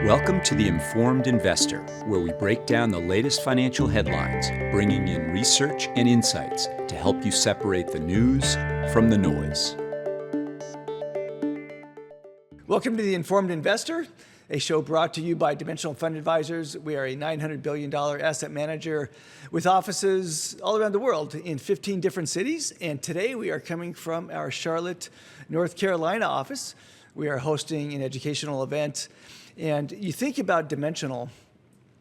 Welcome to The Informed Investor, where we break down the latest financial headlines, bringing in research and insights to help you separate the news from the noise. Welcome to The Informed Investor, a show brought to you by Dimensional Fund Advisors. We are a $900 billion asset manager with offices all around the world in 15 different cities. And today we are coming from our Charlotte, North Carolina office. We are hosting an educational event. And you think about Dimensional,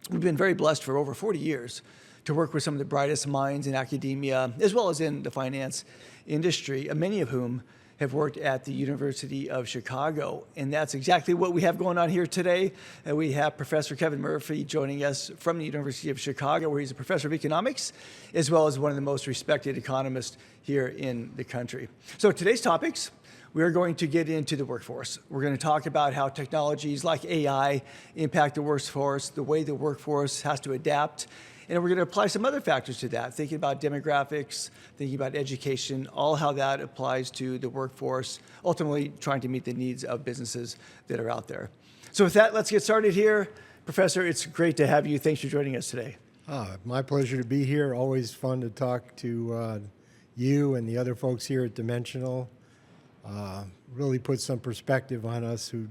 we've been very blessed for over 40 years to work with some of the brightest minds in academia, as well as in the finance industry, many of whom have worked at the University of Chicago. And that's exactly what we have going on here today. We have Professor Kevin Murphy joining us from the University of Chicago, where he's a professor of economics, as well as one of the most respected economists here in the country. So today's topics, we're going to get into the workforce. We're going to talk about how technologies like AI impact the workforce, the way the workforce has to adapt, and we're going to apply some other factors to that, thinking about demographics, thinking about education, all how that applies to the workforce, ultimately trying to meet the needs of businesses that are out there. So with that, let's get started here. Professor, it's great to have you. Thanks for joining us today. My pleasure to be here. Always fun to talk to you and the other folks here at Dimensional. Really put some perspective on us who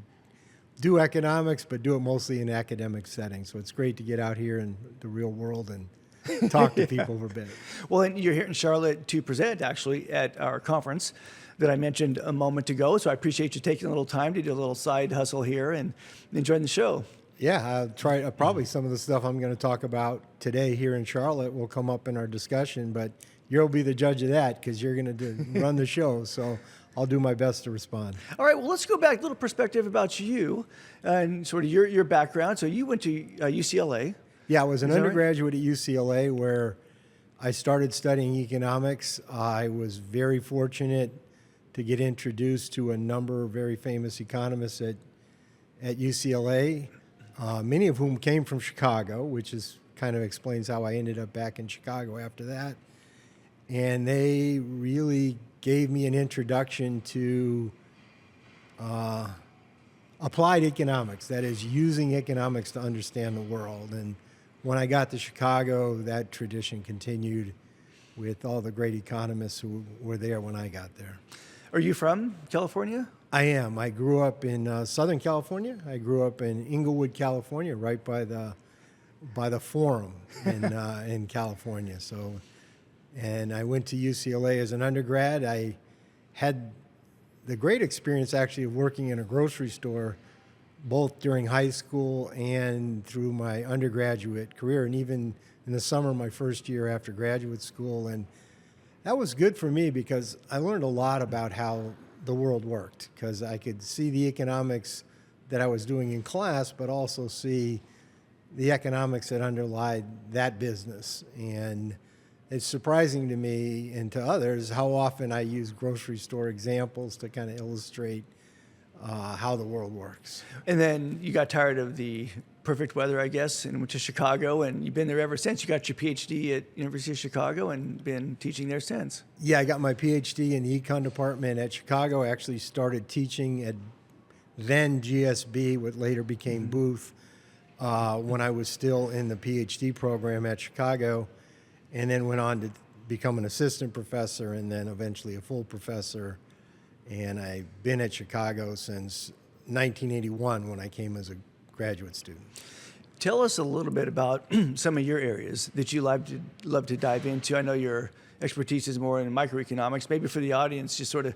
do economics, but do it mostly in academic settings. So it's great to get out here in the real world and talk to people for a bit. Well, and you're here in Charlotte to present, actually, at our conference that I mentioned a moment ago. So I appreciate you taking a little time to do a little side hustle here and enjoying the show. Yeah, I'll try. Probably some of the stuff I'm going to talk about today here in Charlotte will come up in our discussion, but you'll be the judge of that because you're going to run the show. So I'll do my best to respond. All right, well, let's go back, a little perspective about you and sort of your background. So you went to UCLA. Yeah, I was an undergraduate at UCLA where I started studying economics. I was very fortunate to get introduced to a number of very famous economists at UCLA, many of whom came from Chicago, which kind of explains how I ended up back in Chicago after that. And they really gave me an introduction to applied economics, that is, using economics to understand the world. And when I got to Chicago, that tradition continued with all the great economists who were there when I got there. Are you from California? I am. I grew up in Southern California. I grew up in Inglewood, California, right by the Forum in California. And I went to UCLA as an undergrad. I had the great experience, actually, of working in a grocery store, both during high school and through my undergraduate career, and even in the summer of my first year after graduate school. And that was good for me because I learned a lot about how the world worked, because I could see the economics that I was doing in class, but also see the economics that underlie that business. And it's surprising to me and to others how often I use grocery store examples to kind of illustrate how the world works. And then you got tired of the perfect weather, I guess, and went to Chicago, and you've been there ever since. You got your PhD at University of Chicago and been teaching there since. Yeah, I got my PhD in the econ department at Chicago. I actually started teaching at then GSB, what later became Booth, when I was still in the PhD program at Chicago, and then went on to become an assistant professor and then eventually a full professor. And I've been at Chicago since 1981 when I came as a graduate student. Tell us a little bit about some of your areas that you love to dive into. I know your expertise is more in microeconomics. Maybe for the audience, just sort of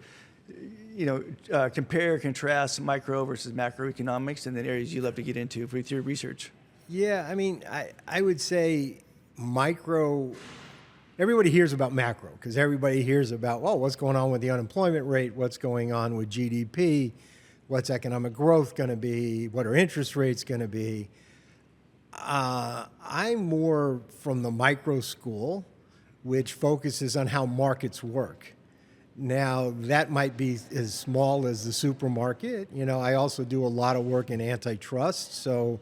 compare, contrast micro versus macroeconomics and then areas you love to get into with your research. Yeah, I mean, I would say micro, everybody hears about macro because everybody hears about, well, what's going on with the unemployment rate, what's going on with GDP, what's economic growth going to be, what are interest rates going to be. I'm more from the micro school, which focuses on how markets work. Now, that might be as small as the supermarket. I also do a lot of work in antitrust, so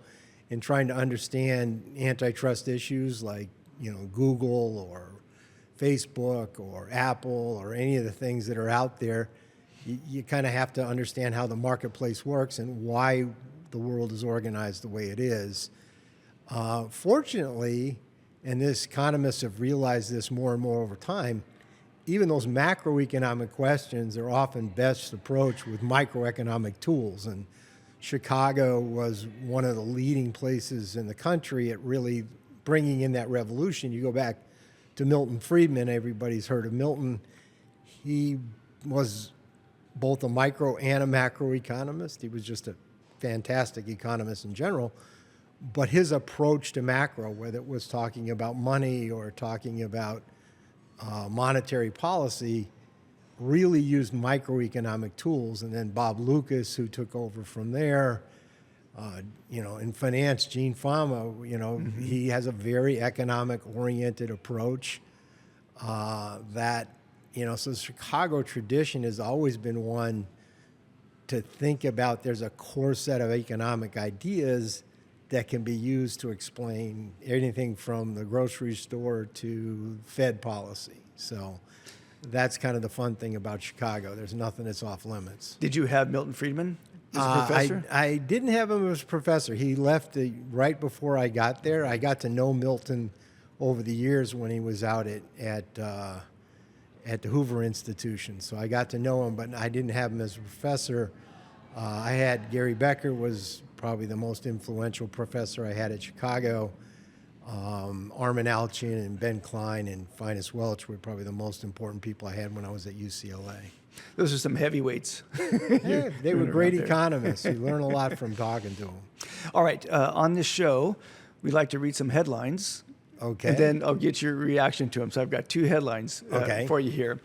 in trying to understand antitrust issues like, Google or Facebook or Apple or any of the things that are out there, you kind of have to understand how the marketplace works and why the world is organized the way it is. Fortunately, and this economists have realized this more and more over time, even those macroeconomic questions are often best approached with microeconomic tools. And Chicago was one of the leading places in the country at really bringing in that revolution. You go back to Milton Friedman, everybody's heard of Milton. He was both a micro and a macroeconomist. He was just a fantastic economist in general. But his approach to macro, whether it was talking about money or talking about monetary policy, really used microeconomic tools. And then Bob Lucas, who took over from there, in finance, Gene Fama, he has a very economic-oriented approach that, so the Chicago tradition has always been one to think about there's a core set of economic ideas that can be used to explain anything from the grocery store to Fed policy. So that's kind of the fun thing about Chicago. There's nothing that's off limits. Did you have Milton Friedman as a professor? I didn't have him as a professor. He left right before I got there. I got to know Milton over the years when he was out at the Hoover Institution. So I got to know him, but I didn't have him as a professor. I had Gary Becker was probably the most influential professor I had at Chicago. Armin Alchian and Ben Klein and Finus Welch were probably the most important people I had when I was at UCLA. Those are some heavyweights. Yeah, they were great economists. You learn a lot from talking to them. All right, on this show, we like to read some headlines. Okay. And then I'll get your reaction to them. So I've got two headlines for you here.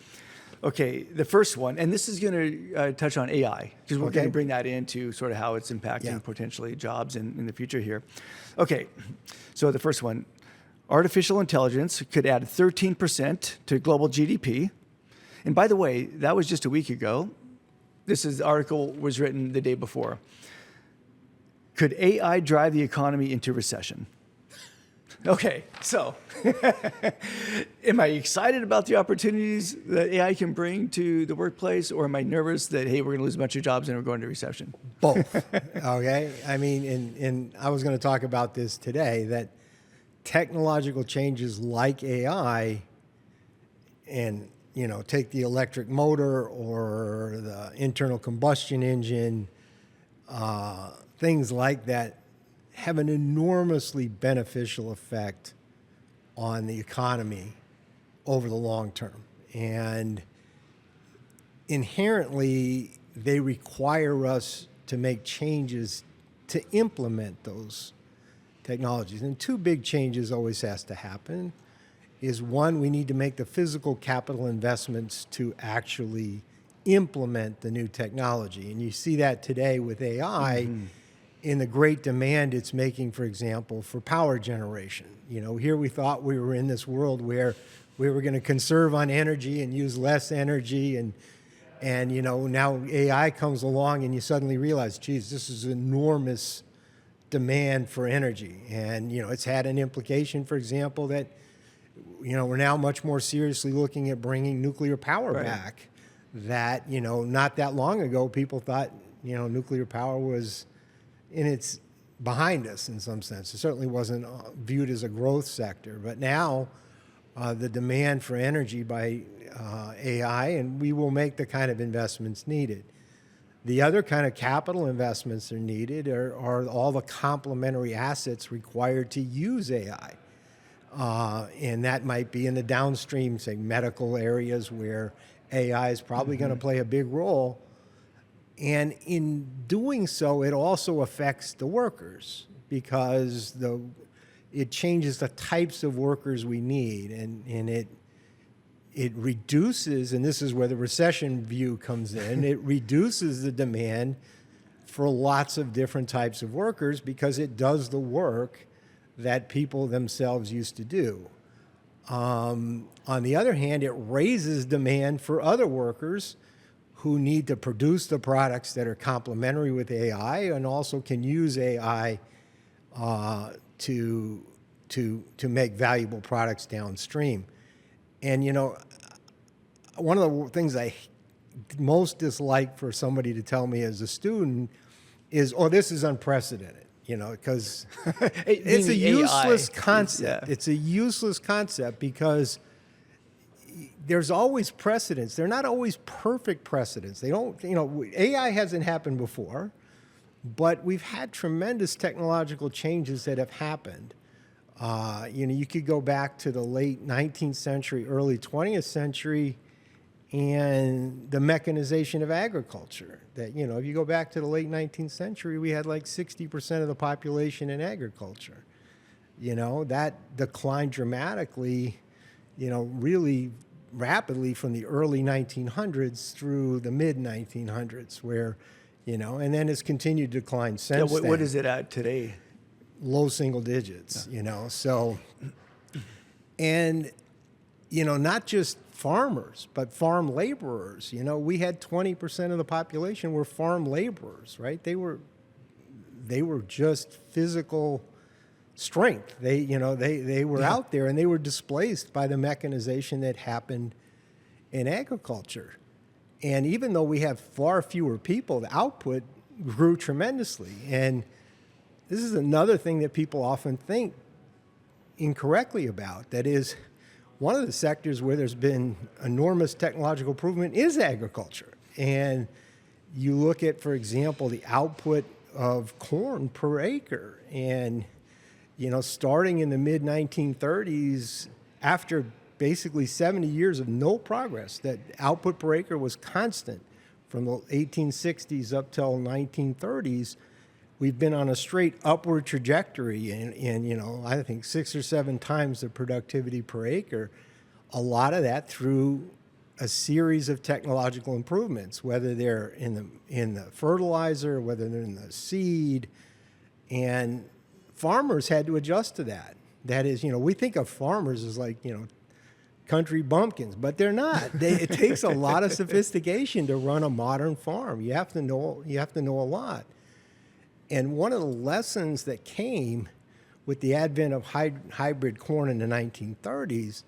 Okay, the first one, and this is going to touch on AI, because we're going to bring that into sort of how it's impacting potentially jobs in the future here. Okay, so the first one, artificial intelligence could add 13% to global GDP. And by the way, that was just a week ago. The article was written the day before. Could AI drive the economy into recession? Okay, so am I excited about the opportunities that AI can bring to the workplace, or am I nervous that, hey, we're going to lose a bunch of jobs and we're going to recession? Both, okay? I mean, and I was going to talk about this today, that technological changes like AI and, take the electric motor or the internal combustion engine, things like that, have an enormously beneficial effect on the economy over the long term. And inherently, they require us to make changes to implement those technologies. And two big changes always has to happen is, one, we need to make the physical capital investments to actually implement the new technology. And you see that today with AI. In the great demand it's making, for example, for power generation. Here we thought we were in this world where we were going to conserve on energy and use less energy, and now AI comes along and you suddenly realize, geez, this is enormous demand for energy. And, it's had an implication, for example, that, we're now much more seriously looking at bringing nuclear power back. That, not that long ago, people thought, nuclear power was it's behind us in some sense. It certainly wasn't viewed as a growth sector. But now the demand for energy by AI, and we will make the kind of investments needed. The other kind of capital investments that are needed are all the complementary assets required to use AI. And that might be in the downstream, say, medical areas where AI is probably going to play a big role. And in doing so, it also affects the workers, because it changes the types of workers we need, and it reduces, and this is where the recession view comes in, it reduces the demand for lots of different types of workers because it does the work that people themselves used to do. On the other hand, it raises demand for other workers who need to produce the products that are complementary with AI and also can use AI to make valuable products downstream. And, one of the things I most dislike for somebody to tell me as a student is, oh, this is unprecedented, because it's Meaning a useless AI. concept. Yeah. It's a useless concept because there's always precedents. They're not always perfect precedents. They don't, AI hasn't happened before, but we've had tremendous technological changes that have happened. You could go back to the late 19th century, early 20th century, and the mechanization of agriculture. That, if you go back to the late 19th century, we had like 60% of the population in agriculture. That declined dramatically, really rapidly from the early 1900s through the mid 1900s, where, and then it's continued to decline since then. What is it at today? Low single digits, so, and, not just farmers, but farm laborers. We had 20% of the population were farm laborers, right? They were just physical strength. They were out there, and they were displaced by the mechanization that happened in agriculture. And even though we have far fewer people, the output grew tremendously. And this is another thing that people often think incorrectly about. That is, one of the sectors where there's been enormous technological improvement is agriculture. And you look at, for example, the output of corn per acre. And, starting in the mid-1930s, after basically 70 years of no progress, that output per acre was constant from the 1860s up till 1930s. We've been on a straight upward trajectory, and I think 6 or 7 times the productivity per acre. A lot of that through a series of technological improvements, whether they're in the fertilizer, whether they're in the seed, and farmers had to adjust to that. That is, we think of farmers as like, country bumpkins, but they're not. It takes a lot of sophistication to run a modern farm. You have to know a lot. And one of the lessons that came with the advent of hybrid corn in the 1930s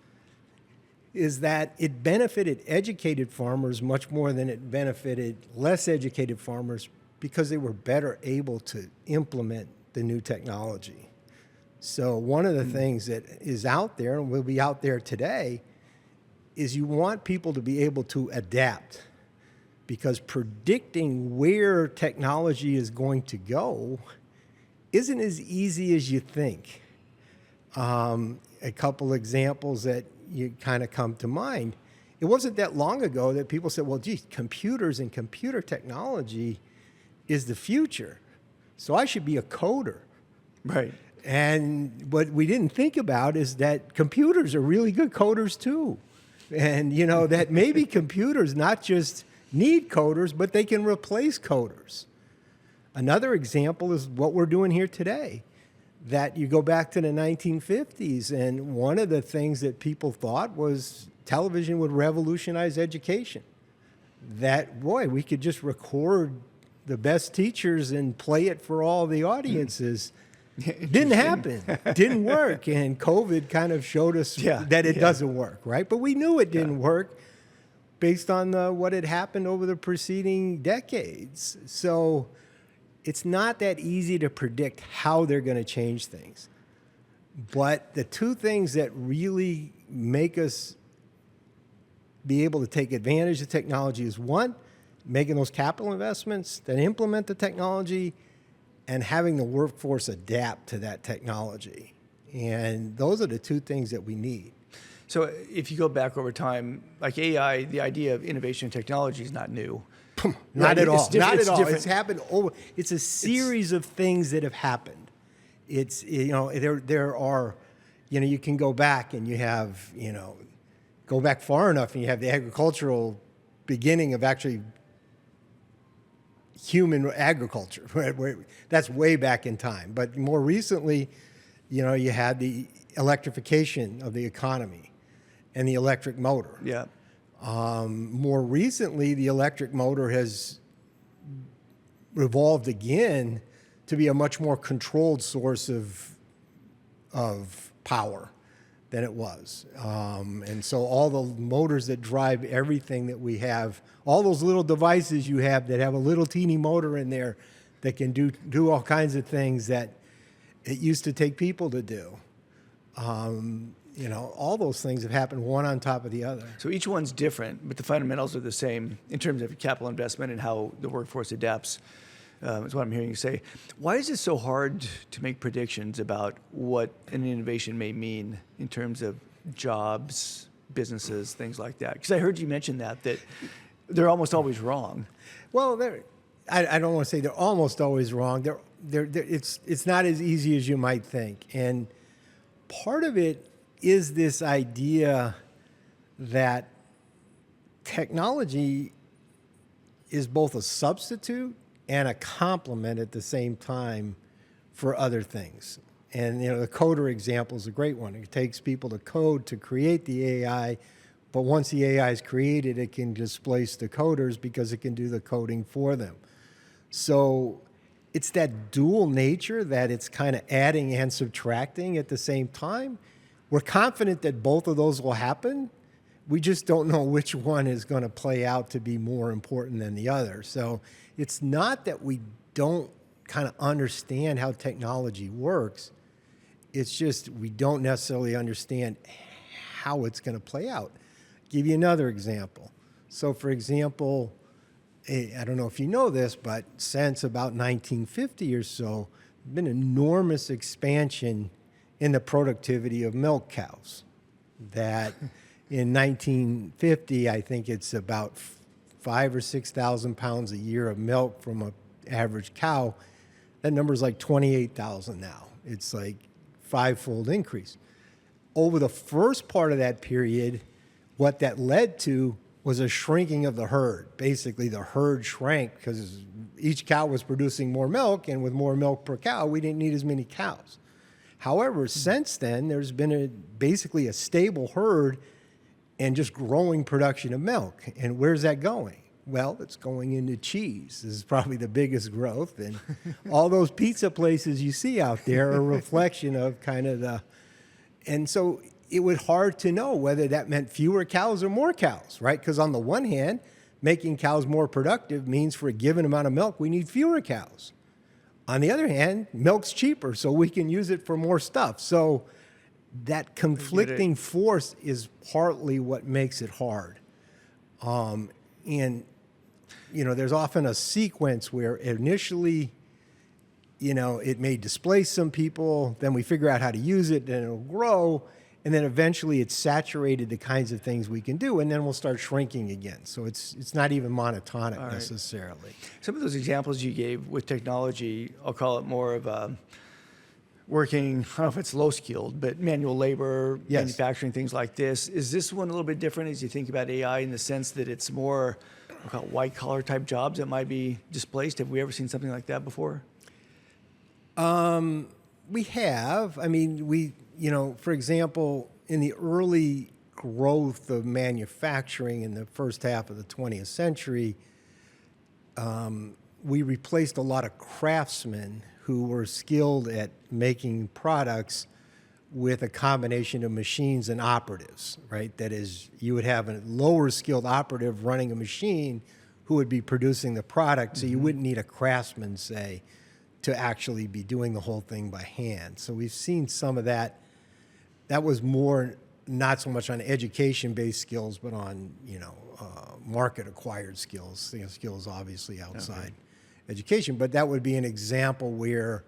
is that it benefited educated farmers much more than it benefited less educated farmers, because they were better able to implement the new technology. So one of the things that is out there, and will be out there today, is you want people to be able to adapt. Because predicting where technology is going to go isn't as easy as you think. A couple examples that you kind of come to mind. It wasn't that long ago that people said, well, geez, computers and computer technology is the future, so I should be a coder. Right. And what we didn't think about is that computers are really good coders too. And, that maybe computers not just need coders, but they can replace coders. Another example is what we're doing here today. That you go back to the 1950s, and one of the things that people thought was television would revolutionize education. That, boy, we could just record the best teachers and play it for all the audiences. Didn't happen. Didn't work. And COVID kind of showed us that it doesn't work, right? But we knew it didn't work based on what had happened over the preceding decades. So it's not that easy to predict how they're going to change things. But the two things that really make us be able to take advantage of technology is, one, making those capital investments that implement the technology, and having the workforce adapt to that technology. And those are the two things that we need. So if you go back over time, like AI, the idea of innovation and technology is not new. Not at all. Not at all. Different. It's happened over. It's a series of things that have happened. It's, there are, you can go back and you have, go back far enough and you have the agricultural beginning of actually human agriculture. That's way back in time. But more recently, you had the electrification of the economy and the electric motor. Yeah. More recently, the electric motor has evolved again to be a much more controlled source of power than it was. And so all the motors that drive everything that we have, all those little devices you have that have a little teeny motor in there, that can do all kinds of things that it used to take people to do. All those things have happened one on top of the other. So each one's different, but the fundamentals are the same in terms of capital investment and how the workforce adapts. Is what I'm hearing you say. Why is it so hard to make predictions about what an innovation may mean in terms of jobs, businesses, things like that? Because I heard you mention that they're almost always wrong. Well, I don't want to say they're almost always wrong. It's not as easy as you might think. And part of it is this idea that technology is both a substitute and a complement at the same time for other things. And the coder example is a great one. It takes people to code to create the AI, but once the AI is created, it can displace the coders because it can do the coding for them. So it's that dual nature that it's kind of adding and subtracting at the same time. We're confident that both of those will happen. We just don't know which one is going to play out to be more important than the other. So it's not that we don't kind of understand how technology works. It's just we don't necessarily understand how it's going to play out. Give you another example. So, for example, I don't know if you know this, but since about 1950 or so, there's been enormous expansion in the productivity of milk cows. That in 1950, I think it's about 5,000 or 6,000 pounds a year of milk from an average cow. That number is like 28,000 now. It's like five-fold increase. Over the first part of that period, what that led to was a shrinking of the herd. Basically, the herd shrank because each cow was producing more milk, and with more milk per cow, we didn't need as many cows. However, since then, there's been basically a stable herd and just growing production of milk. And where's that going? Well, it's going into cheese. This is probably the biggest growth. And all those pizza places you see out there are a reflection of kind of the... And so it was hard to know whether that meant fewer cows or more cows, right? Because on the one hand, making cows more productive means for a given amount of milk, we need fewer cows. On the other hand, milk's cheaper, so we can use it for more stuff. So that conflicting force is partly what makes it hard. And, there's often a sequence where initially, it may displace some people, then we figure out how to use it, then it'll grow, and then eventually it's saturated the kinds of things we can do, and then we'll start shrinking again. So it's not even monotonic necessarily. Some of those examples you gave with technology, I'll call it more of a working, I don't know if it's low-skilled, but manual labor, yes, manufacturing, things like this. Is this one a little bit different as you think about AI in the sense that it's more white-collar type jobs that might be displaced? Have we ever seen something like that before? We have. I mean, for example, in the early growth of manufacturing in the first half of the 20th century, we replaced a lot of craftsmen who were skilled at making products with a combination of machines and operatives, right? That is, you would have a lower skilled operative running a machine who would be producing the product, so you wouldn't need a craftsman, say, to actually be doing the whole thing by hand. So we've seen some of that. That was more, not so much on education-based skills, but on, market-acquired skills, skills obviously outside education. But that would be an example where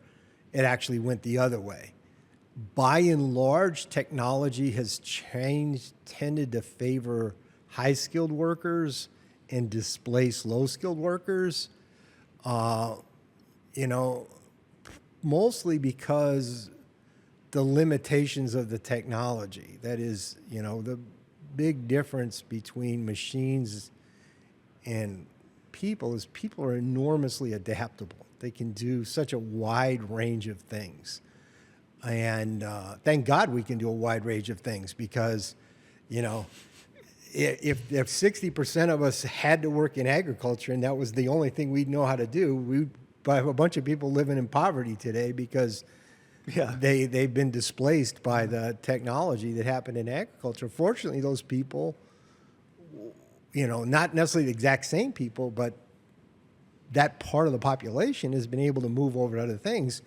it actually went the other way. By and large, technology has tended to favor high-skilled workers and displace low-skilled workers. Mostly because the limitations of the technology. That is, the big difference between machines and people is people are enormously adaptable. They can do such a wide range of things. And thank God we can do a wide range of things because, if 60% of us had to work in agriculture and that was the only thing we'd know how to do, we'd have a bunch of people living in poverty today because they've been displaced by the technology that happened in agriculture. Fortunately, those people, not necessarily the exact same people, but that part of the population has been able to move over to other things.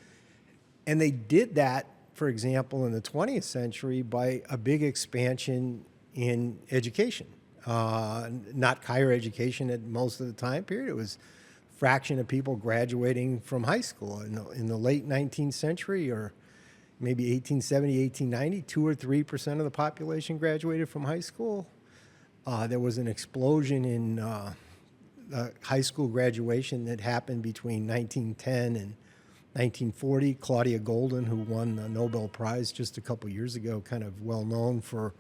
And they did that, for example, in the 20th century by a big expansion in education. Not higher education at most of the time period. It was a fraction of people graduating from high school. In the late 19th century, or maybe 1870, 1890, 2 or 3% of the population graduated from high school. There was an explosion in high school graduation that happened between 1910 and 1940. Claudia Golden, who won the Nobel Prize just a couple years ago, kind of well known for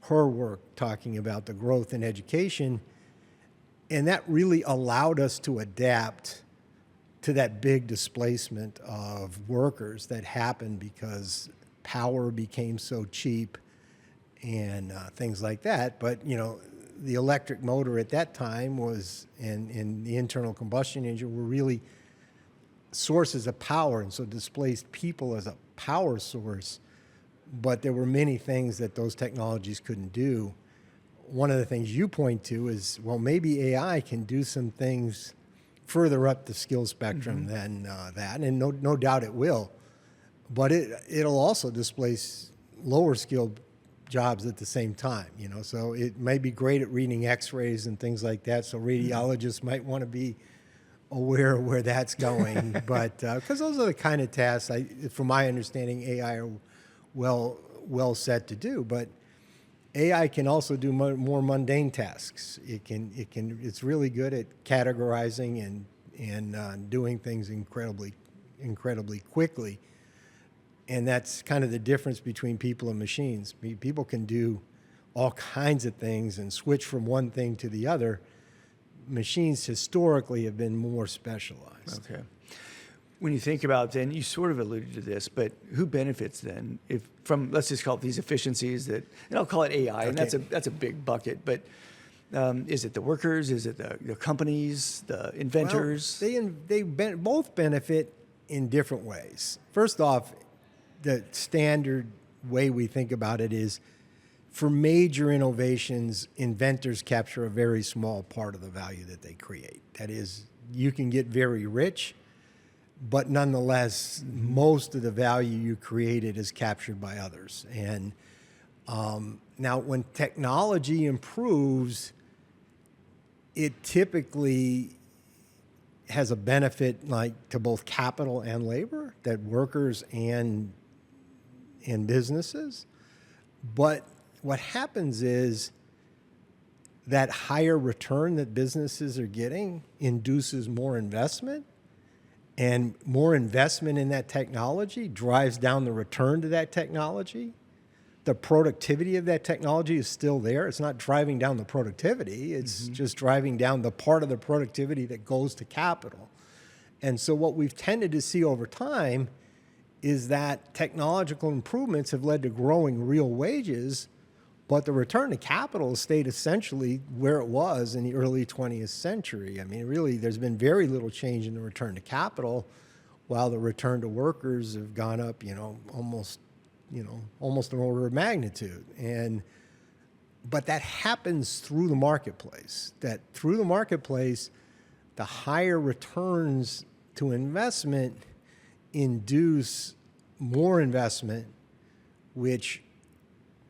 her work talking about the growth in education. And that really allowed us to adapt to that big displacement of workers that happened because power became so cheap and things like that. But, you know, the electric motor at that time was, and the internal combustion engine were really sources of power, and so displaced people as a power source. But there were many things that those technologies couldn't do. One of the things you point to is, well, maybe AI can do some things further up the skill spectrum than that, and no doubt it will. But it'll also displace lower skilled jobs at the same time, you know. So it may be great at reading X-rays and things like that. So radiologists might want to be aware of where that's going. But because those are the kind of tasks, from my understanding, AI are well set to do. But AI can also do more mundane tasks. It's really good at categorizing and doing things incredibly quickly. And that's kind of the difference between people and machines. People can do all kinds of things and switch from one thing to the other. Machines historically have been more specialized. Okay. When you think about then, you sort of alluded to this, but who benefits then from, let's just call it these efficiencies that, and I'll call it AI, and that's a big bucket, but is it the workers? Is it the companies, the inventors? Well, they both benefit in different ways. First off, the standard way we think about it is, for major innovations, inventors capture a very small part of the value that they create. That is, you can get very rich, but nonetheless, most of the value you created is captured by others. And now, when technology improves, it typically has a benefit like to both capital and labor, that workers and businesses. But what happens is that higher return that businesses are getting induces more investment, and more investment in that technology drives down the return to that technology. The productivity of that technology is still there. It's not driving down the productivity. It's just driving down the part of the productivity that goes to capital. And so what we've tended to see over time is that technological improvements have led to growing real wages, but the return to capital has stayed essentially where it was in the early 20th century. I mean, really, there's been very little change in the return to capital, while the return to workers have gone up, almost an order of magnitude. But that happens through the marketplace. That through the marketplace, the higher returns to investment induce more investment, which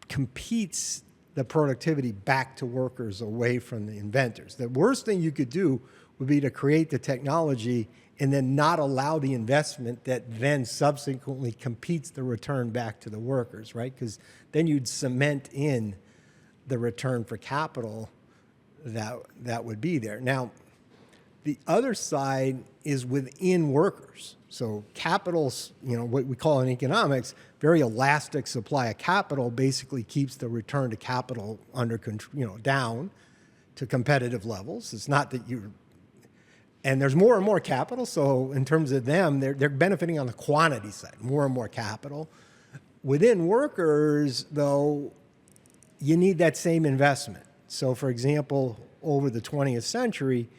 competes the productivity back to workers away from the inventors. The worst thing you could do would be to create the technology and then not allow the investment that then subsequently competes the return back to the workers, right? Because then you'd cement in the return for capital that would be there. Now, the other side is within workers. So capital's, what we call in economics, very elastic supply of capital basically keeps the return to capital under control, down to competitive levels. It's not that and there's more and more capital. So in terms of them, they're benefiting on the quantity side, more and more capital. Within workers, though, you need that same investment. So for example, over the 20th century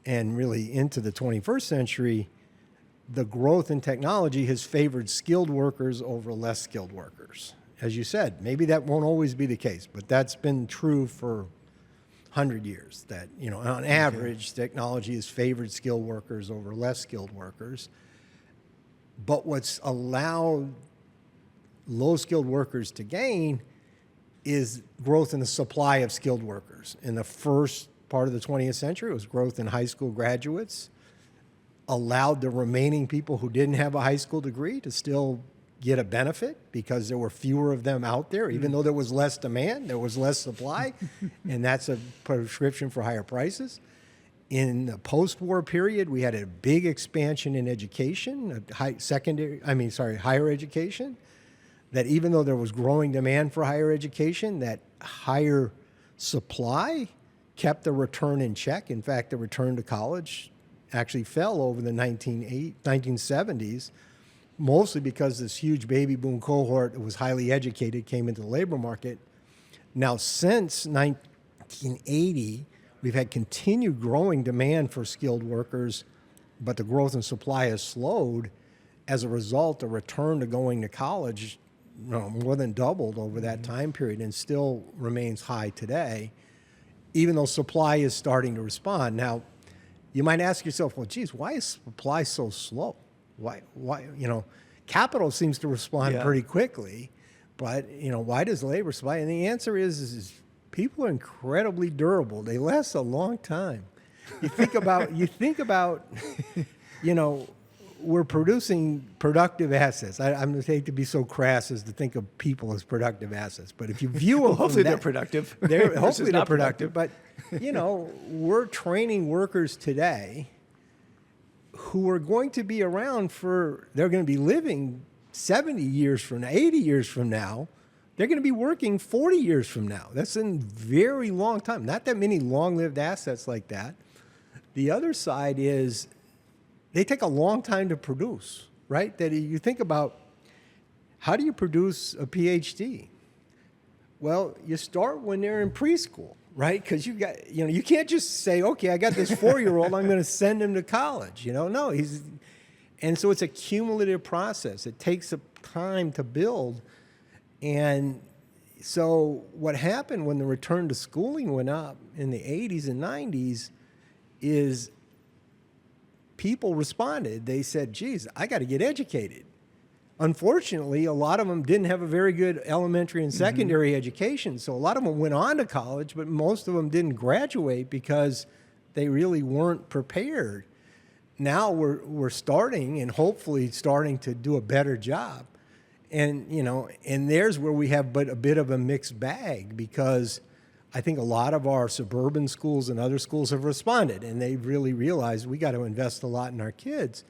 and really into the 21st century, the growth in technology has favored skilled workers over less skilled workers. As you said, maybe that won't always be the case, but that's been true for 100 years. That, on average, technology has favored skilled workers over less skilled workers. But what's allowed low-skilled workers to gain is growth in the supply of skilled workers. In the first part of the 20th century, it was growth in high school graduates, allowed the remaining people who didn't have a high school degree to still get a benefit because there were fewer of them out there. Even though there was less demand, there was less supply, and that's a prescription for higher prices. In the post-war period, we had a big expansion in education, higher education, that even though there was growing demand for higher education, that higher supply kept the return in check. In fact, the return to college actually fell over the 1970s, mostly because this huge baby boom cohort that was highly educated came into the labor market. Now, since 1980, we've had continued growing demand for skilled workers, but the growth in supply has slowed. As a result, the return to going to college more than doubled over that time period and still remains high today, even though supply is starting to respond. Now, you might ask yourself, well, geez, why is supply so slow? Why, capital seems to respond pretty quickly, but, why does labor supply? And the answer is people are incredibly durable. They last a long time. You think about, we're producing productive assets. I'm going to hate to be so crass as to think of people as productive assets, but if you view them, hopefully they're productive. Hopefully they're productive. But we're training workers today who are going to be around they're going to be living 70 years from now, 80 years from now. They're going to be working 40 years from now. That's a very long time. Not that many long-lived assets like that. The other side is they take a long time to produce, right? That you think about, how do you produce a PhD? Well, you start when they're in preschool, right? Because you can't just say, okay, I got this 4-year-old, I'm going to send him to college. No, and so it's a cumulative process. It takes time to build. And so what happened when the return to schooling went up in the 80s and 90s is people responded. They said, geez, I got to get educated. Unfortunately, a lot of them didn't have a very good elementary and secondary education. So a lot of them went on to college, but most of them didn't graduate because they really weren't prepared. Now we're starting and hopefully starting to do a better job. And, and there's where we have a bit of a mixed bag, because I think a lot of our suburban schools and other schools have responded, and they've really realized we got to invest a lot in our kids.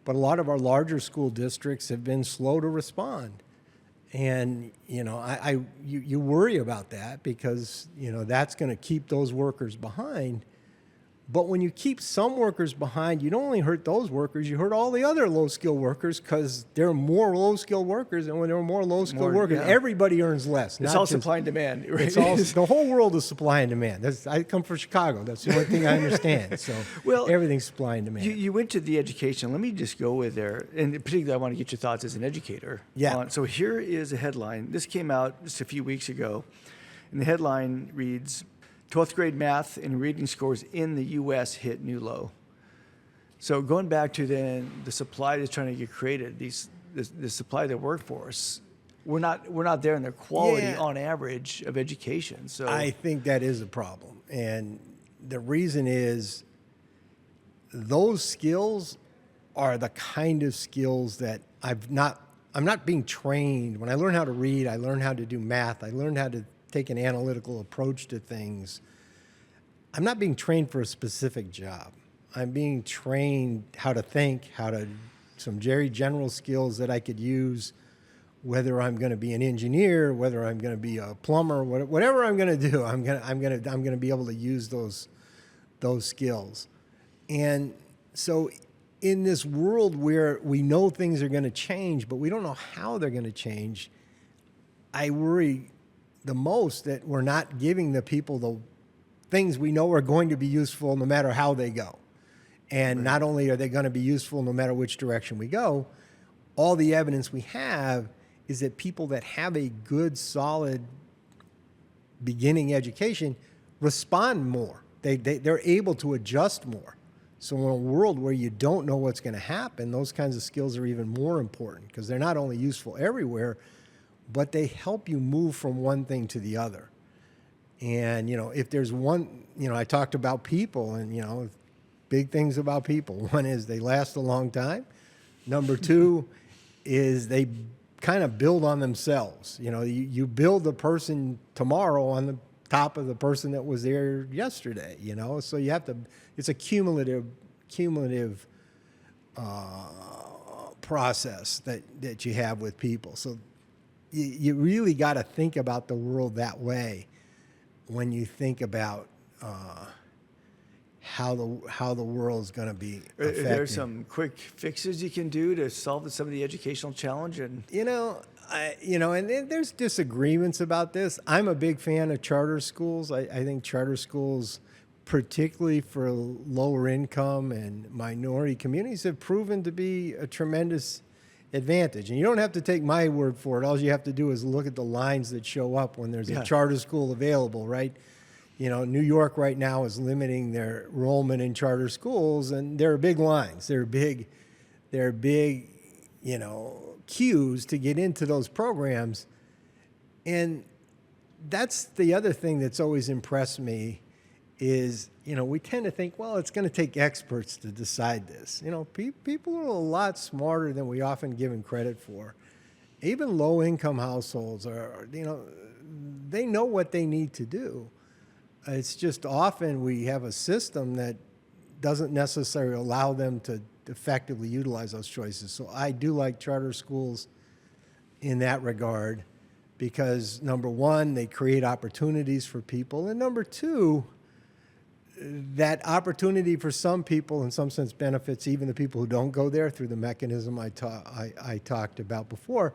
But a lot of our larger school districts have been slow to respond. And, you worry about that because, that's going to keep those workers behind. But when you keep some workers behind, you don't only hurt those workers, you hurt all the other low-skilled workers, because there are more low-skilled workers, and when there are more low-skilled workers, everybody earns less. It's all supply and demand. Right? The whole world is supply and demand. I come from Chicago. That's the only thing I understand. So everything's supply and demand. You went to the education. Let me just go with there. And particularly, I want to get your thoughts as an educator. Yeah. So here is a headline. This came out just a few weeks ago. And the headline reads, 12th grade math and reading scores in the U.S. hit new low. So going back to then the supply that's trying to get created, the supply of the workforce, we're not there in the quality on average of education. So I think that is a problem, and the reason is those skills are the kind of skills that I'm not being trained. When I learn how to read, I learn how to do math, I learned how to take an analytical approach to things. I'm not being trained for a specific job. I'm being trained how to think, some very general skills that I could use, whether I'm going to be an engineer, whether I'm going to be a plumber, whatever I'm going to do, I'm going to be able to use those skills. And so in this world where we know things are going to change, but we don't know how they're going to change, I worry the most that we're not giving the people the things we know are going to be useful no matter how they go. And not only are they going to be useful no matter which direction we go, all the evidence we have is that people that have a good, solid beginning education respond more. They're able to adjust more. So in a world where you don't know what's going to happen, those kinds of skills are even more important because they're not only useful everywhere, but they help you move from one thing to the other. And, if there's one, I talked about people and, big things about people. One is they last a long time. Number two is they kind of build on themselves. You build the person tomorrow on the top of the person that was there yesterday, so you have to, it's a cumulative process that you have with people. So you really got to think about the world that way when you think about how the world is going to be affected. Are there some quick fixes you can do to solve some of the educational challenge? And and there's disagreements about this. I'm a big fan of charter schools. I think charter schools, particularly for lower income and minority communities, have proven to be a tremendous advantage. And you don't have to take my word for it. All you have to do is look at the lines that show up when there's a charter school available, right? New York right now is limiting their enrollment in charter schools, and there are big lines. There are big, queues to get into those programs. And that's the other thing that's always impressed me is, we tend to think, well, it's going to take experts to decide this. People are a lot smarter than we often give them credit for. Even low-income households are, they know what they need to do. It's just often we have a system that doesn't necessarily allow them to effectively utilize those choices. So I do like charter schools in that regard because, number one, they create opportunities for people, and number two, that opportunity for some people in some sense benefits even the people who don't go there through the mechanism I talked about before,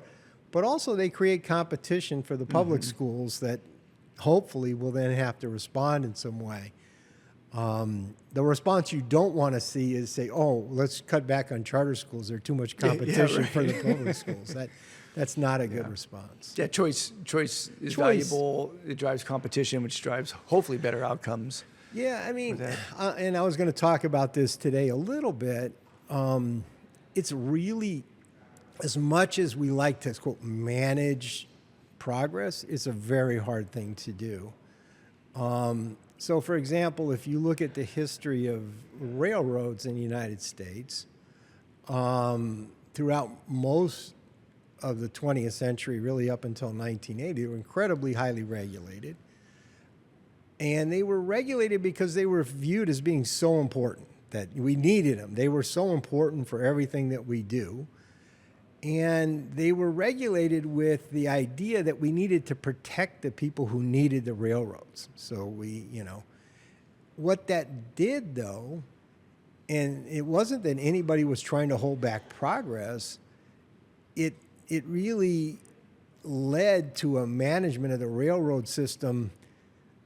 but also they create competition for the public schools that hopefully will then have to respond in some way. The response you don't want to see is say, oh, let's cut back on charter schools. There's too much competition for the public schools. That's not a good response. Yeah, choice is valuable. It drives competition, which drives hopefully better outcomes. Yeah, and I was going to talk about this today a little bit. It's really, as much as we like to, quote, manage progress, it's a very hard thing to do. So, for example, if you look at the history of railroads in the United States, throughout most of the 20th century, really up until 1980, they were incredibly highly regulated. And they were regulated because they were viewed as being so important that we needed them. They were so important for everything that we do. And they were regulated with the idea that we needed to protect the people who needed the railroads. So what that did, though, and it wasn't that anybody was trying to hold back progress, it really led to a management of the railroad system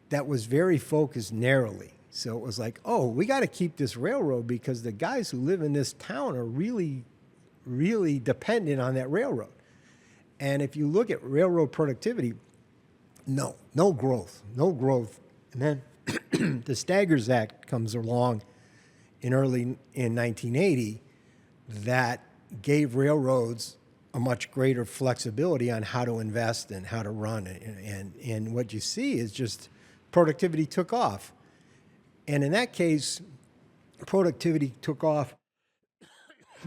that was very focused narrowly. So it was like, oh, we got to keep this railroad because the guys who live in this town are really dependent on that railroad. And if you look at railroad productivity, no growth. And then the Staggers Act comes along in 1980 that gave railroads a much greater flexibility on how to invest and how to run. And what you see is just productivity took off. And in that case, productivity took off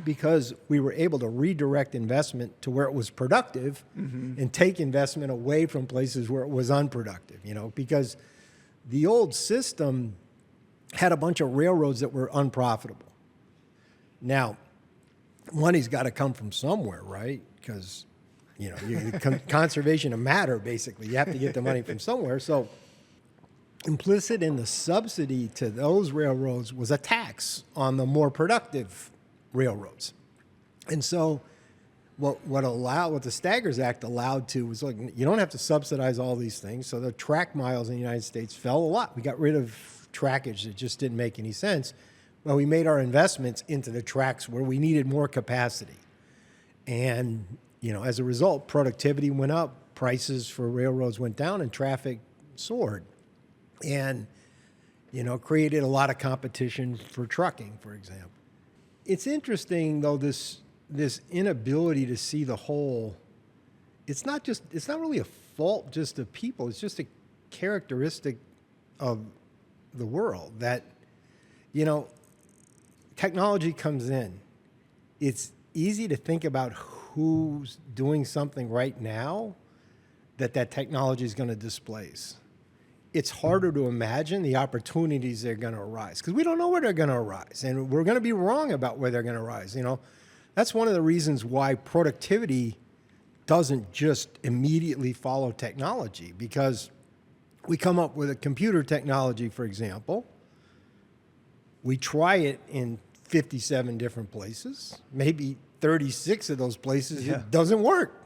because we were able to redirect investment to where it was productive and take investment away from places where it was unproductive, because the old system had a bunch of railroads that were unprofitable. Now, money's got to come from somewhere, right? Because, conservation of matter, basically. You have to get the money from somewhere. So implicit in the subsidy to those railroads was a tax on the more productive railroads. And so what the Staggers Act allowed to was, like, you don't have to subsidize all these things. So the track miles in the United States fell a lot. We got rid of trackage that just didn't make any sense. Well, we made our investments into the tracks where we needed more capacity. And, as a result, productivity went up, prices for railroads went down, and traffic soared. and, created a lot of competition for trucking, for example. It's interesting, though, this inability to see the whole. It's not really a fault just of people. It's just a characteristic of the world that, technology comes in. It's easy to think about who's doing something right now that technology is going to displace. It's harder to imagine the opportunities that are going to arise because we don't know where they're going to arise, and we're going to be wrong about where they're going to arise. That's one of the reasons why productivity doesn't just immediately follow technology, because we come up with a computer technology, for example. We try it in 57 different places, maybe 36 of those places it doesn't work.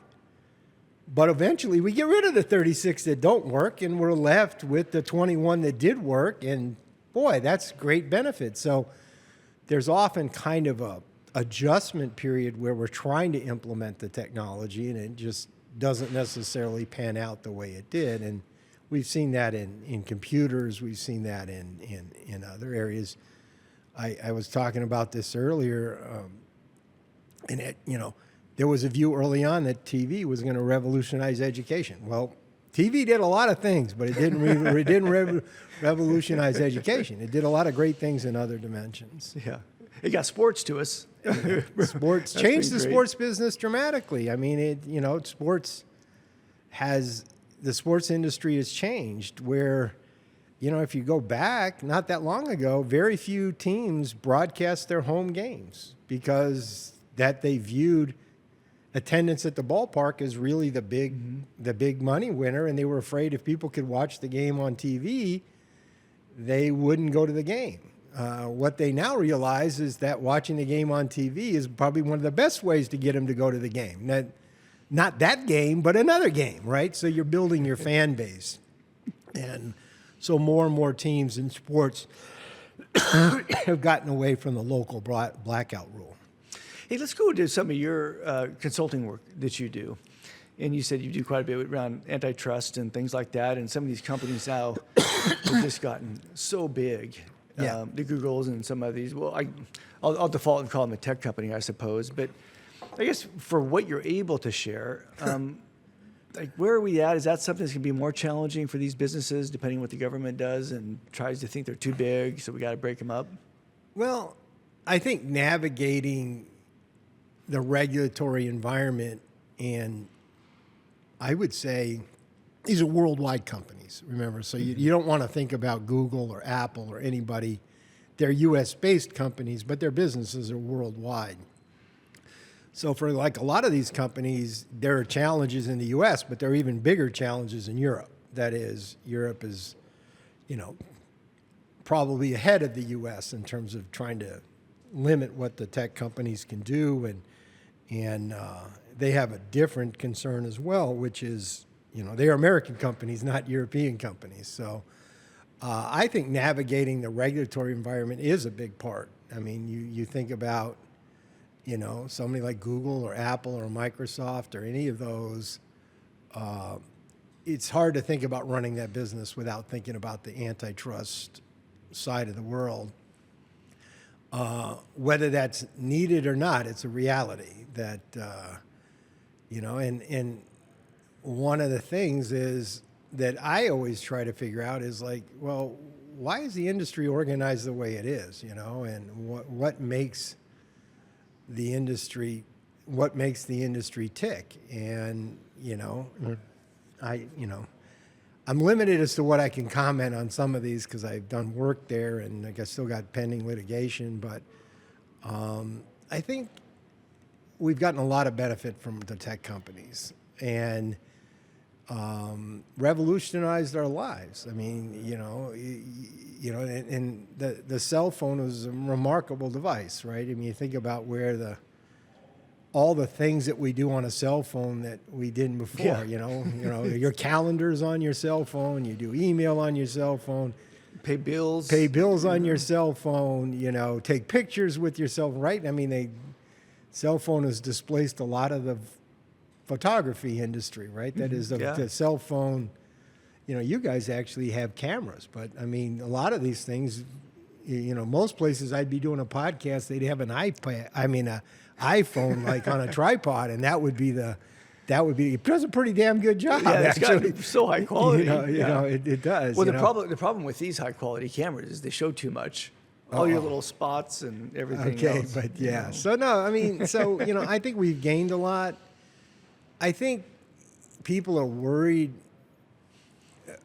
But eventually we get rid of the 36 that don't work, and we're left with the 21 that did work, and boy, that's great benefit. So there's often kind of a adjustment period where we're trying to implement the technology, and it just doesn't necessarily pan out the way it did. And we've seen that in computers. We've seen that in other areas. I was talking about this earlier, and there was a view early on that TV was going to revolutionize education. Well, TV did a lot of things, but it didn't revolutionize education. It did a lot of great things in other dimensions. Yeah, it got sports to us. Sports changed the sports business dramatically. I mean, the sports industry has changed where, if you go back not that long ago, very few teams broadcast their home games because they viewed attendance at the ballpark as really the big money winner, and they were afraid if people could watch the game on TV, they wouldn't go to the game. What they now realize is that watching the game on TV is probably one of the best ways to get them to go to the game. Not that game, but another game, right? So you're building your fan base. And so more and more teams in sports have gotten away from the local blackout rule. Hey, let's go to some of your consulting work that you do. And you said you do quite a bit around antitrust and things like that. And some of these companies now have just gotten so big. Yeah. The Googles and some of these. Well, I'll default and call them a tech company, I suppose. But I guess for what you're able to share, where are we at? Is that something that's going to be more challenging for these businesses, depending on what the government does and tries to think they're too big, so we got to break them up? Well, I think navigating the regulatory environment, and I would say these are worldwide companies, remember, so you don't want to think about Google or Apple or anybody. They're US-based companies, but their businesses are worldwide. So for like a lot of these companies, there are challenges in the US, but there are even bigger challenges in Europe. That is, Europe is, probably ahead of the US in terms of trying to limit what the tech companies can do, and they have a different concern as well, which is, they are American companies, not European companies. So I think navigating the regulatory environment is a big part. I mean, you think about, somebody like Google or Apple or Microsoft or any of those, it's hard to think about running that business without thinking about the antitrust side of the world. Whether that's needed or not, it's a reality that, and one of the things is that I always try to figure out is like, well, why is the industry organized the way it is, and what makes the industry tick? And, I'm limited as to what I can comment on some of these because I've done work there and I still got pending litigation. But I think we've gotten a lot of benefit from the tech companies and revolutionized our lives. I mean, and the cell phone was a remarkable device, right? I mean, you think about where all the things that we do on a cell phone that we didn't before. Yeah. Your calendar's on your cell phone. You do email on your cell phone. Pay bills on your cell phone. Take pictures with your cell phone. Right? I mean, cell phone has displaced a lot of the photography industry. Right? That is the cell phone. you guys actually have cameras, but I mean, a lot of these things, most places I'd be doing a podcast, they'd have an iPhone like on a tripod, and it does a pretty damn good job. Yeah, it's actually. got so high quality. It does. Well, the problem with these high quality cameras is they show too much. All your little spots and everything else. Okay, but yeah. So no, I mean, I think we've gained a lot. I think people are worried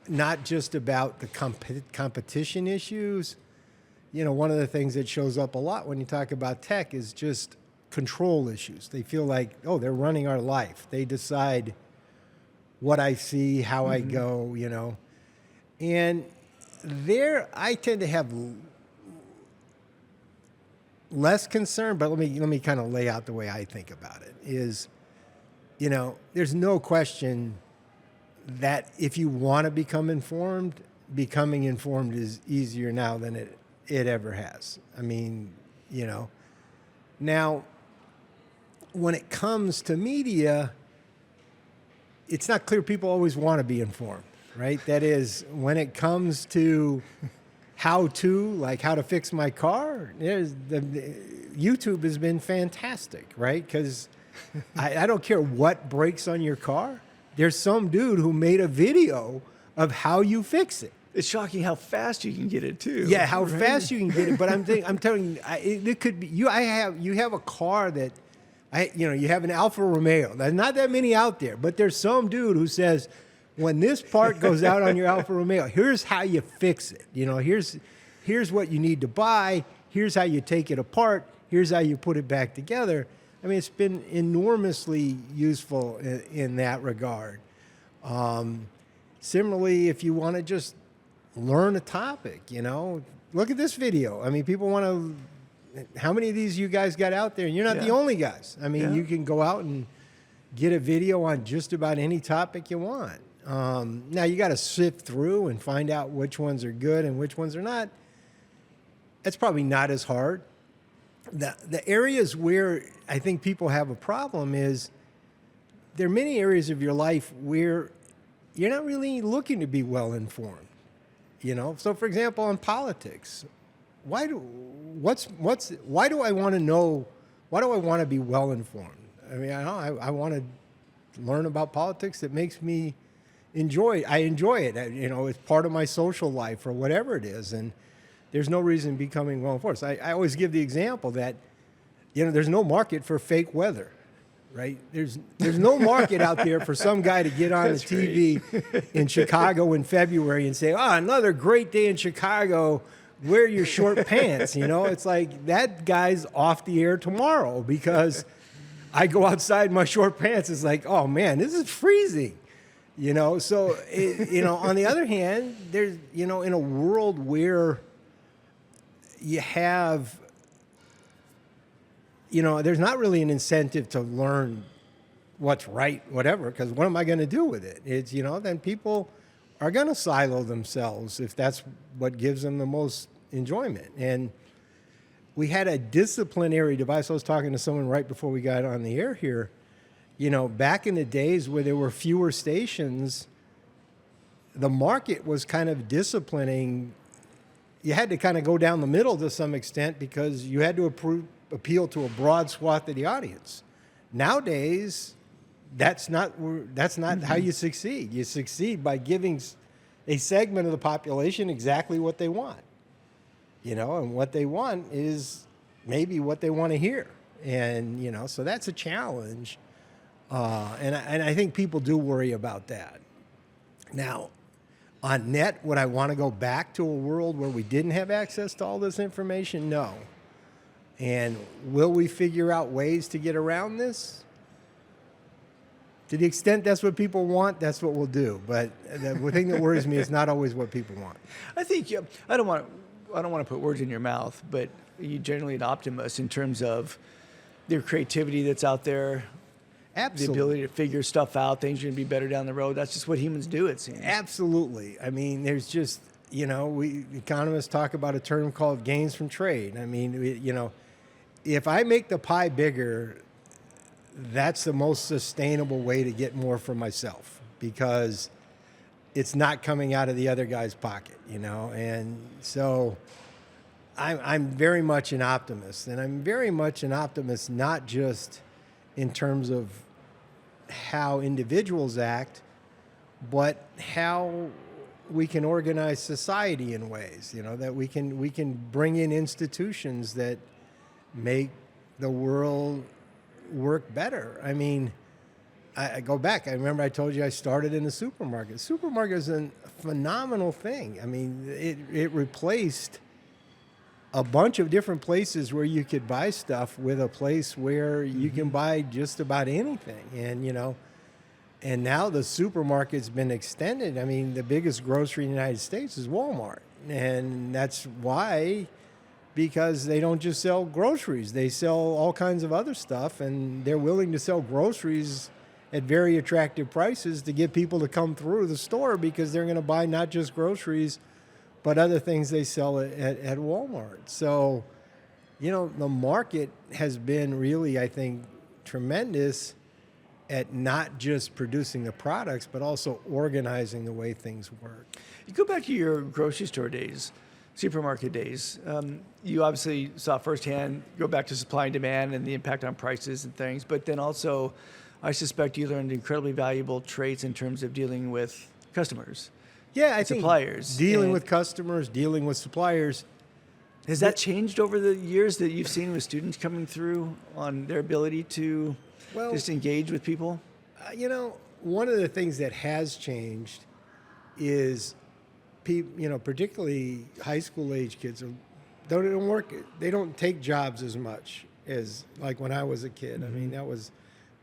not just about the competition issues. One of the things that shows up a lot when you talk about tech is just control issues. They feel like, they're running our life. They decide what I see, how I go, And I tend to have less concern, but let me kind of lay out the way I think about it is, there's no question that if you want to become informed, becoming informed is easier now than it ever has. I mean, now when it comes to media, it's not clear people always want to be informed, right? That is, when it comes to how to fix my car, YouTube has been fantastic, right? Because I don't care what breaks on your car. There's some dude who made a video of how you fix it. It's shocking how fast you can get it too. Yeah, how fast you can get it. But I'm telling you, it could be you. You have a car that, you have an Alfa Romeo. There's not that many out there, but there's some dude who says, when this part goes out on your Alfa Romeo, here's how you fix it. Here's what you need to buy. Here's how you take it apart. Here's how you put it back together. I mean, it's been enormously useful in that regard. Similarly, if you want to just learn a topic, look at this video. I mean, people want to. How many of these you guys got out there? And you're not the only guys. I mean, you can go out and get a video on just about any topic you want. Now, you got to sift through and find out which ones are good and which ones are not. That's probably not as hard. The areas where I think people have a problem is there are many areas of your life where you're not really looking to be well informed. So for example, on politics, why do I want to know? Why do I want to be well informed? I mean, I want to learn about politics that makes me enjoy it. I enjoy it. It's part of my social life or whatever it is, and there's no reason becoming well informed. So I always give the example that there's no market for fake weather. Right? There's no market out there for some guy to get on the TV in Chicago in February and say, another great day in Chicago, wear your short pants. It's like that guy's off the air tomorrow because I go outside in my short pants. It's like, oh man, this is freezing. So, on the other hand, there's, in a world where you have, there's not really an incentive to learn what's right, whatever, because what am I going to do with it? It's, then people are going to silo themselves if that's what gives them the most enjoyment. And we had a disciplinary device. I was talking to someone right before we got on the air here. Back in the days where there were fewer stations, the market was kind of disciplining. You had to kind of go down the middle to some extent because you had to appeal to a broad swath of the audience. Nowadays, that's not how you succeed. You succeed by giving a segment of the population exactly what they want. And what they want is maybe what they want to hear. And, so that's a challenge. And I think people do worry about that. Now, on net, would I want to go back to a world where we didn't have access to all this information? No. And will we figure out ways to get around this? To the extent that's what people want, that's what we'll do. But the thing that worries me is not always what people want. I think I don't want to put words in your mouth, but you're generally an optimist in terms of the creativity that's out there. Absolutely. The ability to figure stuff out, things are going to be better down the road. That's just what humans do, it seems. Absolutely. I mean, there's just, we economists talk about a term called gains from trade. I mean, if I make the pie bigger, that's the most sustainable way to get more for myself because it's not coming out of the other guy's pocket, you know? And so I'm very much an optimist, and I'm very much an optimist not just in terms of how individuals act, but how we can organize society in ways, you know, that we can bring in institutions that make the world work better. I mean, I go back. I remember I told you I started in the supermarket. Supermarket is a phenomenal thing. I mean, it replaced a bunch of different places where you could buy stuff with a place where you can buy just about anything. And, you know, and now the supermarket's been extended. I mean, the biggest grocery in the United States is Walmart. And that's why, because they don't just sell groceries. They sell all kinds of other stuff, and they're willing to sell groceries at very attractive prices to get people to come through the store because they're going to buy not just groceries, but other things they sell at Walmart. So, you know, the market has been really, I think, tremendous at not just producing the products, but also organizing the way things work. You go back to your grocery store days, supermarket days. You obviously saw firsthand, go back to supply and demand and the impact on prices and things, but then also I suspect you learned incredibly valuable traits in terms of dealing with customers. Yeah, I think suppliers. Dealing with customers, dealing with suppliers. Has that changed over the years that you've seen with students coming through on their ability to just engage with people? You know, one of the things that has changed is people, you know, particularly high school age kids don't work. They don't take jobs as much as like when I was a kid. I mean, that was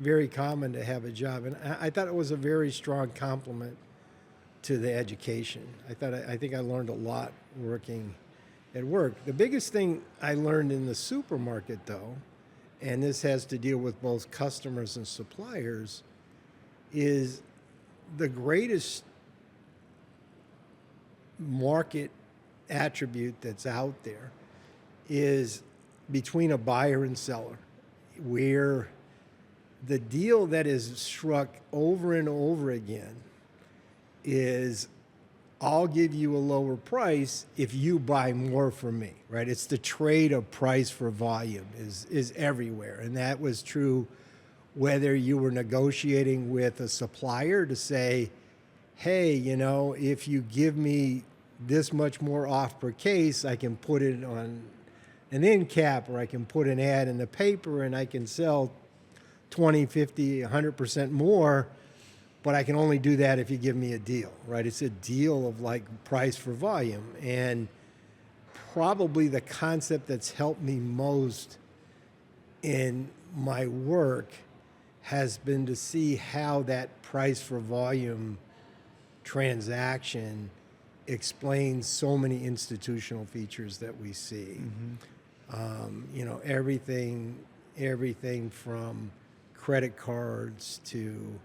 very common to have a job, and I thought it was a very strong compliment to the education. I think I learned a lot working at work. The biggest thing I learned in the supermarket, though, and this has to deal with both customers and suppliers, is the greatest market attribute that's out there is between a buyer and seller, where the deal that is struck over and over again is I'll give you a lower price if you buy more from me, right? It's the trade of price for volume is everywhere. And that was true whether you were negotiating with a supplier to say, hey, you know, if you give me this much more off per case, I can put it on an end cap, or I can put an ad in the paper and I can sell 20, 50, 100% more, but I can only do that if you give me a deal, right? It's a deal of like price for volume. And probably the concept that's helped me most in my work has been to see how that price for volume transaction explains so many institutional features that we see. You know, everything from credit cards to,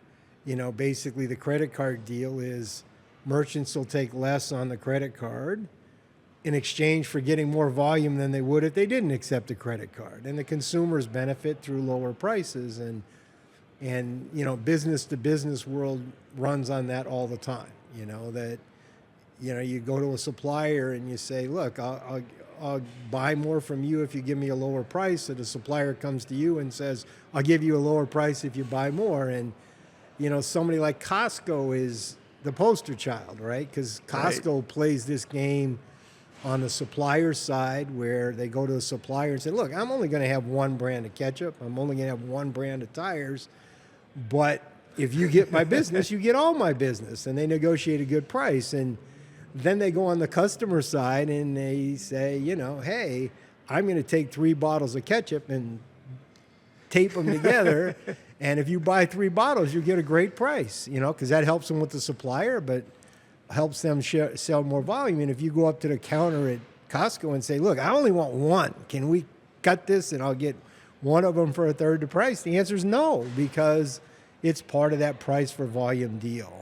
you know, basically the credit card deal is merchants will take less on the credit card in exchange for getting more volume than they would if they didn't accept a credit card. And the consumers benefit through lower prices. And you know, business to business world runs on that all the time. You know, that, you know, you go to a supplier and you say, look, I'll buy more from you if you give me a lower price. So the supplier comes to you and says, I'll give you a lower price if you buy more. And, you know, somebody like Costco is the poster child, right? Because Costco plays this game on the supplier side where they go to the supplier and say, look, I'm only going to have one brand of ketchup. I'm only going to have one brand of tires. But if you get my business, you get all my business. And they negotiate a good price. And then they go on the customer side and they say, you know, hey, I'm going to take 3 bottles of ketchup and tape them together. And if you buy 3 bottles, you get a great price, you know, because that helps them with the supplier, but helps them sell more volume. And if you go up to the counter at Costco and say, look, I only want one. Can we cut this and I'll get one of them for a third the price? The answer is no, because it's part of that price for volume deal.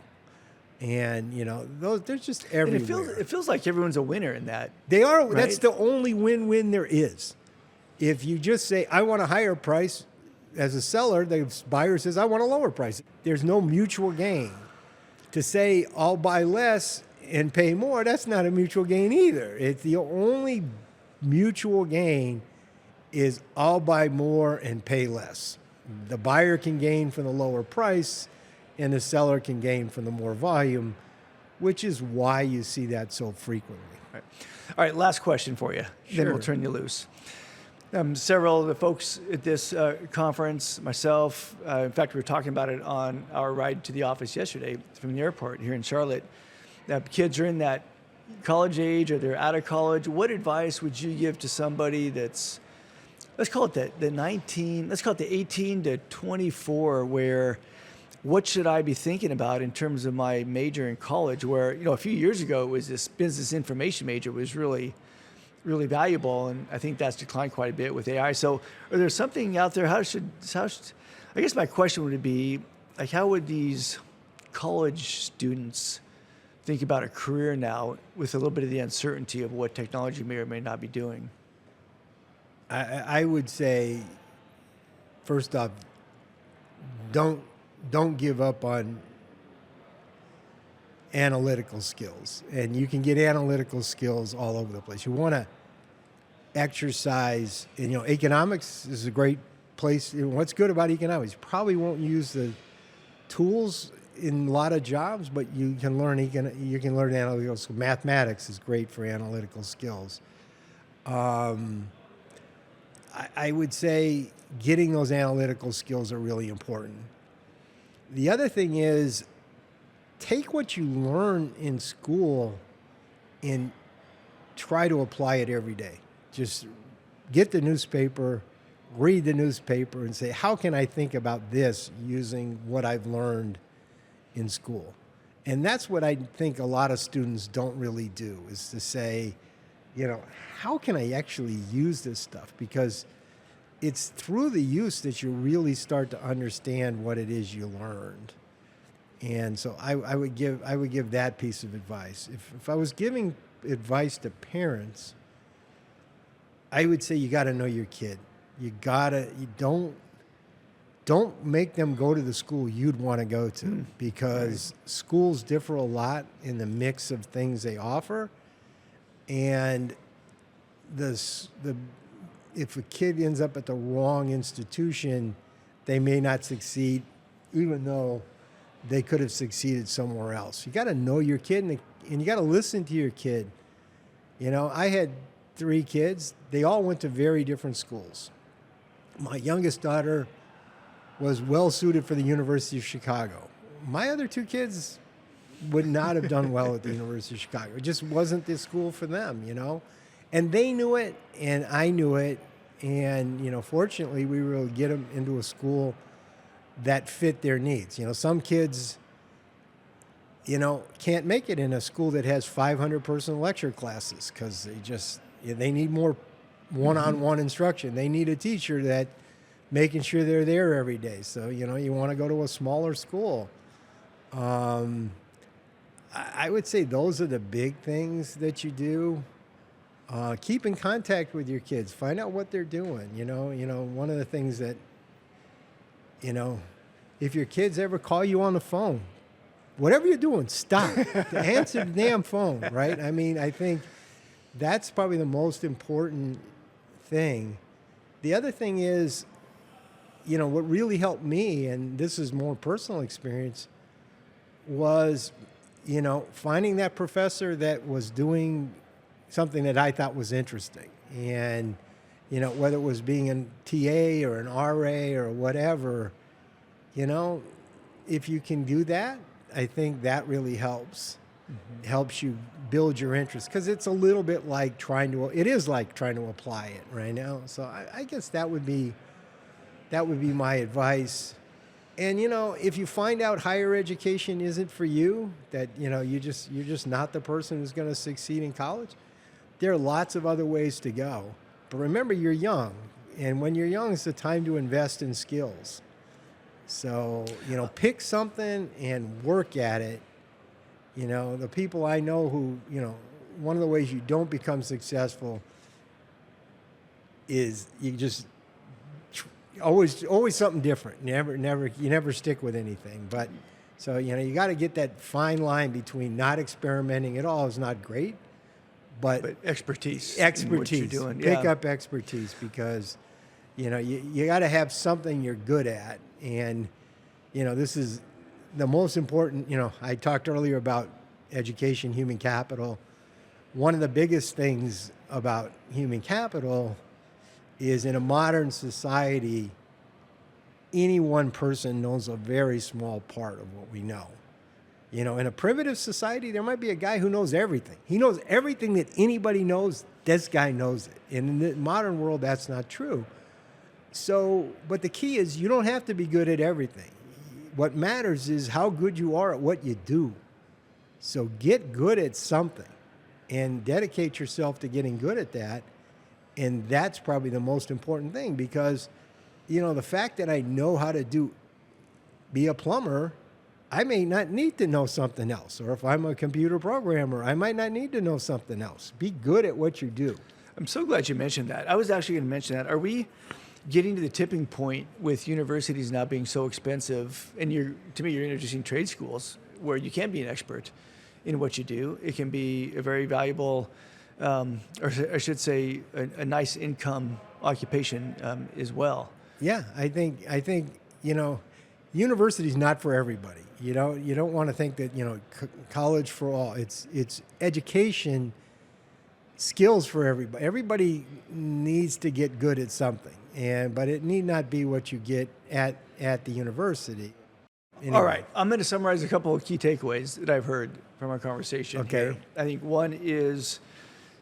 And, you know, they're just everywhere. And it feels like everyone's a winner in that. They are. Right? That's the only win-win there is. If you just say, I want a higher price, as a seller, the buyer says, I want a lower price. There's no mutual gain. to say I'll buy less and pay more, that's not a mutual gain either. It's the only mutual gain is I'll buy more and pay less. The buyer can gain from the lower price and the seller can gain from the more volume, which is why you see that so frequently. All right, last question for you. Then we'll turn you loose. Several of the folks at this conference, myself, in fact, we were talking about it on our ride to the office yesterday from the airport here in Charlotte. Kids are in that college age or they're out of college. What advice would you give to somebody that's, let's call it the 18 to 24, where what should I be thinking about in terms of my major in college, where, a few years ago it was this business information major was really valuable, and I think that's declined quite a bit with AI. So are there something out there, I guess my question would be, like, how would these college students think about a career now with a little bit of the uncertainty of what technology may or may not be doing? I would say, first off, don't give up on analytical skills. And you can get analytical skills all over the place. You want to exercise, and economics is a great place. What's good about economics, you probably won't use the tools in a lot of jobs, but you can learn analytical skills. Mathematics is great for analytical skills. I would say getting those analytical skills are really important. The other thing is, take what you learn in school and try to apply it every day. Just get the newspaper, read the newspaper, and say, how can I think about this using what I've learned in school? And that's what I think a lot of students don't really do, is to say, how can I actually use this stuff? Because it's through the use that you really start to understand what it is you learned. And so I would give that piece of advice. If I was giving advice to parents, I would say you got to know your kid. You don't make them go to the school you'd want to go to, because schools differ a lot in the mix of things they offer. And if a kid ends up at the wrong institution, they may not succeed, even though they could have succeeded somewhere else. You got to know your kid, and you got to listen to your kid. I had 3 kids. They all went to very different schools. My youngest daughter was well suited for the University of Chicago. My other 2 kids would not have done well at the University of Chicago. It just wasn't the school for them, And they knew it, and I knew it. And, fortunately, we were able to get them into a school that fit their needs. Some kids, can't make it in a school that has 500-person lecture classes, because they need more one-on-one instruction. They need a teacher that making sure they're there every day. So, you want to go to a smaller school. I would say those are the big things that you do. Keep in contact with your kids. Find out what they're doing. One of the things that, if your kids ever call you on the phone, whatever you're doing, stop. Answer the damn phone, right? I think that's probably the most important thing. The other thing is, what really helped me, and this is more personal experience, was, finding that professor that was doing something that I thought was interesting. And, whether it was being a TA or an RA or whatever, if you can do that, I think that really helps. Mm-hmm. Helps you build your interest, because it's a little bit like it is like trying to apply it right now. So I guess that would be my advice. And, if you find out higher education isn't for you, that, you're just not the person who's going to succeed in college, there are lots of other ways to go. But remember, you're young. And when you're young, it's the time to invest in skills. So, pick something and work at it. The people I know who, one of the ways you don't become successful is you just always something different. You never stick with anything. But So, you got to get that fine line between not experimenting at all is not great, but expertise. Expertise. In what you're doing. Pick up expertise because, you got to have something you're good at. And, this is the most important, I talked earlier about education, human capital. One of the biggest things about human capital is in a modern society, any one person knows a very small part of what we know. In a primitive society, there might be a guy who knows everything. He knows everything that anybody knows. This guy knows it. And in the modern world, that's not true. So, but the key is you don't have to be good at everything. What matters is how good you are at what you do. So get good at something and dedicate yourself to getting good at that. And that's probably the most important thing because, the fact that I know how to be a plumber, I may not need to know something else. Or if I'm a computer programmer, I might not need to know something else. Be good at what you do. I'm so glad you mentioned that. I was actually going to mention that. Are we getting to the tipping point with universities now being so expensive? And to me, you're introducing trade schools where you can be an expert in what you do. It can be a very valuable, or I should say, a nice income occupation as well. Yeah, I think university's not for everybody. You don't want to think that college for all. It's education, skills for everybody. Everybody needs to get good at something, but it need not be what you get at the university. Anyway. All right, I'm going to summarize a couple of key takeaways that I've heard from our conversation. Okay. Here. I think one is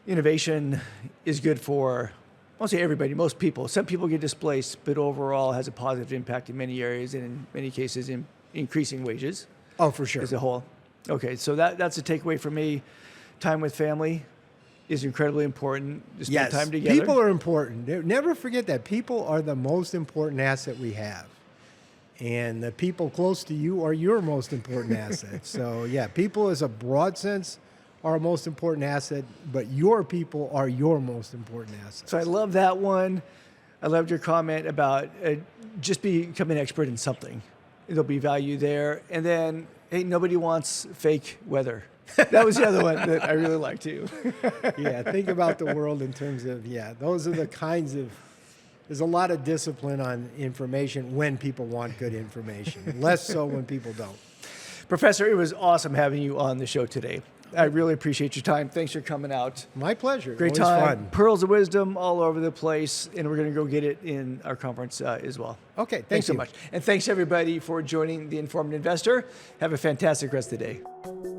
innovation is good for, I won't say everybody, most people. Some people get displaced, but overall has a positive impact in many areas and in many cases in increasing wages. Oh, for sure. As a whole. Okay, so that's a takeaway for me. Time with family is incredibly important. Just spend time together. People are important. Never forget that. People are the most important asset we have. And the people close to you are your most important asset. So, people as a broad sense are our most important asset, but your people are your most important asset. So I love that one. I loved your comment about just become an expert in something. There'll be value there. And then, hey, nobody wants fake weather. That was the other one that I really liked too. Think about the world in terms of, those are the kinds of, there's a lot of discipline on information when people want good information. Less so when people don't. Professor, it was awesome having you on the show today. I really appreciate your time. Thanks for coming out. My pleasure. Great Always time. Fun. Pearls of wisdom all over the place, and we're going to go get it in our conference as well. Okay, thanks so much. And thanks everybody for joining The Informed Investor. Have a fantastic rest of the day.